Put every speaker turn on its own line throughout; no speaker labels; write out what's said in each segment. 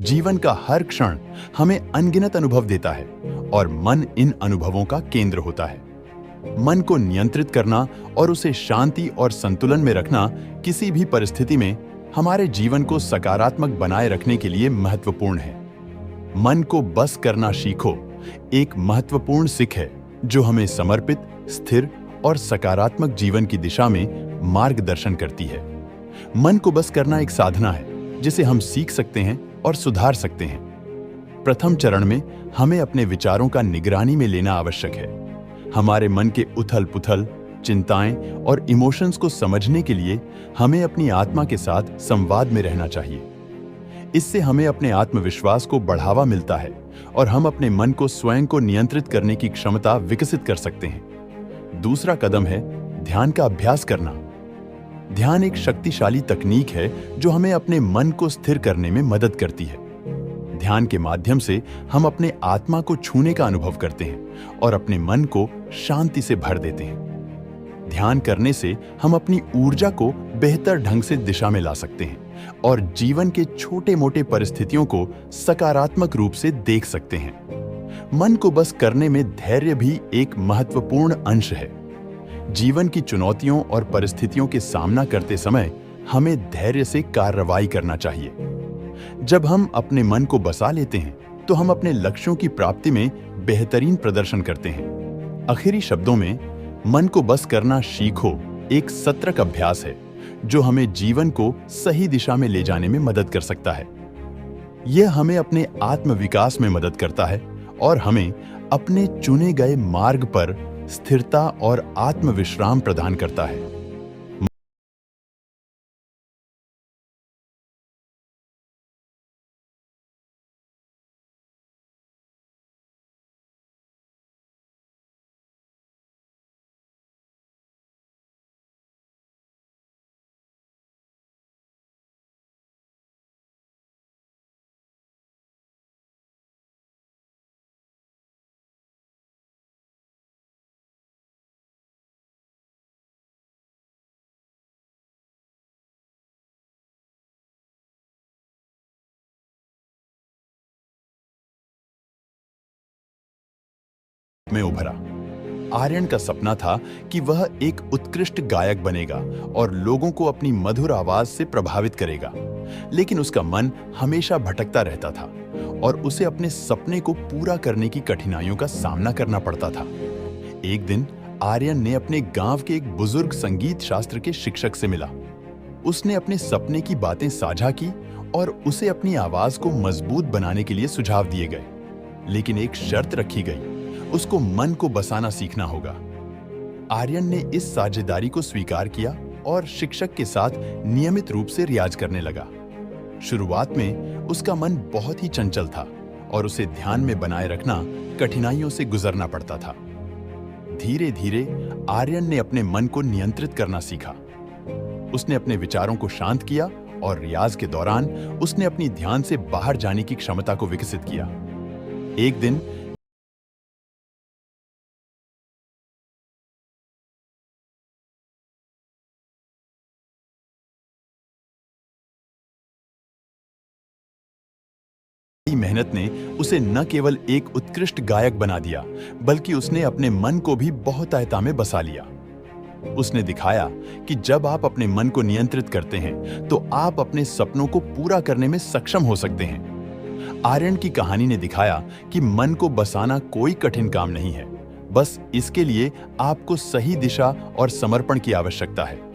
जीवन का हर क्षण हमें अनगिनत अनुभव देता है और मन इन अनुभवों का केंद्र होता है। मन को नियंत्रित करना और उसे शांति और संतुलन में रखना किसी भी परिस्थिति में हमारे जीवन को सकारात्मक बनाए रखने के लिए महत्वपूर्ण है। मन को बस करना सीखो एक महत्वपूर्ण सीख है जो हमें समर्पित, स्थिर और सकारात्मक जीवन की दिशा में मार्गदर्शन करती है। मन को बस करना एक साधना है जिसे हम सीख सकते हैं और सुधार सकते हैं। प्रथम चरण में हमें अपने विचारों का निगरानी में लेना आवश्यक है। हमारे मन के उथल-पुथल, चिंताएं और इमोशंस को समझने के लिए हमें अपनी आत्मा के साथ संवाद में रहना चाहिए। इससे हमें अपने आत्मविश्वास को बढ़ावा मिलता है और हम अपने मन को स्वयं को नियंत्रित करने की क्षमता विकसित कर सकते हैं। दूसरा कदम है ध्यान का अभ्यास करना। ध्यान एक शक्तिशाली तकनीक है जो हमें अपने मन को स्थिर करने में मदद करती है। ध्यान के माध्यम से हम अपने आत्मा को छूने का अनुभव करते हैं और अपने मन को शांति से भर देते हैं। ध्यान करने से हम अपनी ऊर्जा को बेहतर ढंग से दिशा में ला सकते हैं और जीवन के छोटे-मोटे परिस्थितियों को सकारात्मक रूप से देख सकते हैं। मन को बस करने में धैर्य भी एक महत्वपूर्ण अंश है। जीवन की चुनौतियों और परिस्थितियों के सामना करते समय हमें धैर्य से कार्रवाई करना चाहिए। जब हम अपने मन को बसा लेते हैं तो हम अपने लक्ष्यों की प्राप्ति में बेहतरीन प्रदर्शन करते हैं। आखिरी शब्दों में, मन को बस करना सीखो एक सतर्क अभ्यास है जो हमें जीवन को सही दिशा में ले जाने में मदद कर सकता है। यह हमें अपने आत्मविकास में मदद करता है और हमें अपने चुने गए मार्ग पर स्थिरता और आत्मविश्राम प्रदान करता है। में उभरा। आर्यन का सपना था कि वह एक उत्कृष्ट गायक बनेगा और लोगों को अपनी मधुर आवाज से प्रभावित करेगा। लेकिन उसका मन हमेशा भटकता रहता था और उसे अपने सपने को पूरा करने की कठिनाइयों का सामना करना पड़ता था। एक दिन आर्यन ने अपने गांव के एक बुजुर्ग संगीत शास्त्र के शिक्षक से मिला। उसने अपने सपने की बातें साझा की और उसे अपनी आवाज को मजबूत बनाने के लिए सुझाव दिए गए। लेकिन एक शर्त रखी गई, उसको मन को बसाना सीखना होगा। आर्यन ने इस साझेदारी को स्वीकार किया और शिक्षक के साथ नियमित रूप से रियाज करने लगा। शुरुआत में उसका मन बहुत ही चंचल था और उसे ध्यान में बनाए रखना कठिनाइयों से गुजरना पड़ता था। धीरे धीरे आर्यन ने अपने मन को नियंत्रित करना सीखा। उसने अपने विचारों को शांत किया और रियाज के दौरान उसने अपनी ध्यान से बाहर जाने की क्षमता को विकसित किया। एक दिन मेहनत ने उसे न केवल एक उत्कृष्ट गायक बना दिया, बल्कि उसने अपने मन को भी बहुतायता में बसा लिया। उसने दिखाया कि जब आप अपने मन को नियंत्रित करते हैं तो आप अपने सपनों को पूरा करने में सक्षम हो सकते हैं। आर्यन की कहानी ने दिखाया कि मन को बसाना कोई कठिन काम नहीं है, बस इसके लिए आपको सही दिशा और समर्पण की आवश्यकता है।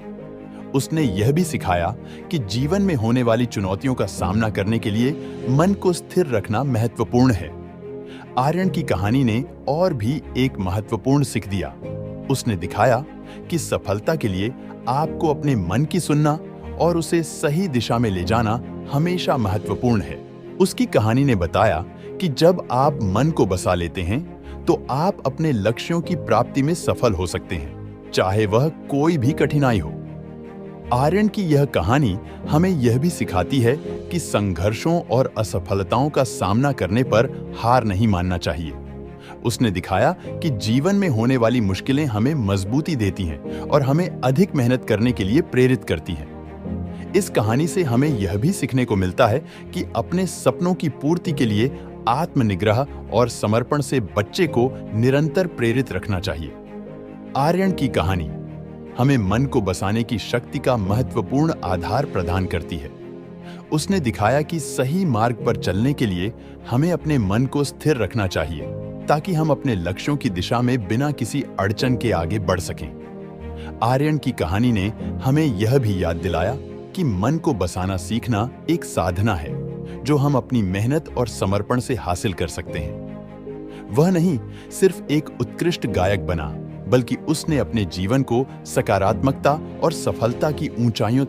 उसने यह भी सिखाया कि जीवन में होने वाली चुनौतियों का सामना करने के लिए मन को स्थिर रखना महत्वपूर्ण है। आर्यन की कहानी ने और भी एक महत्वपूर्ण सीख दिया। उसने दिखाया कि सफलता के लिए आपको अपने मन की सुनना और उसे सही दिशा में ले जाना हमेशा महत्वपूर्ण है। उसकी कहानी ने बताया कि जब आप मन को बसा लेते हैं तो आप अपने लक्ष्यों की प्राप्ति में सफल हो सकते हैं, चाहे वह कोई भी कठिनाई हो। आर्यन की यह कहानी हमें यह भी सिखाती है कि संघर्षों और असफलताओं का सामना करने पर हार नहीं मानना चाहिए। उसने दिखाया कि जीवन में होने वाली मुश्किलें हमें मजबूती देती हैं और हमें अधिक मेहनत करने के लिए प्रेरित करती हैं। इस कहानी से हमें यह भी सीखने को मिलता है कि अपने सपनों की पूर्ति के लिए आत्मनिग्रह और समर्पण से बच्चे को निरंतर प्रेरित रखना चाहिए। आर्यन की कहानी हमें मन को बसाने की शक्ति का महत्वपूर्ण आधार प्रदान करती है। उसने दिखाया कि सही मार्ग पर चलने के लिए हमें अपने मन को स्थिर रखना चाहिए ताकि हम अपने लक्ष्यों की दिशा में बिना किसी अड़चन के आगे बढ़ सकें। आर्यन की कहानी ने हमें यह भी याद दिलाया कि मन को बसाना सीखना एक साधना है जो हम अपनी मेहनत और समर्पण से हासिल कर सकते हैं। वह नहीं सिर्फ एक उत्कृष्ट गायक बना, बल्कि उसने अपने जीवन को सकारात्मकता और सफलता की ऊंचाइयों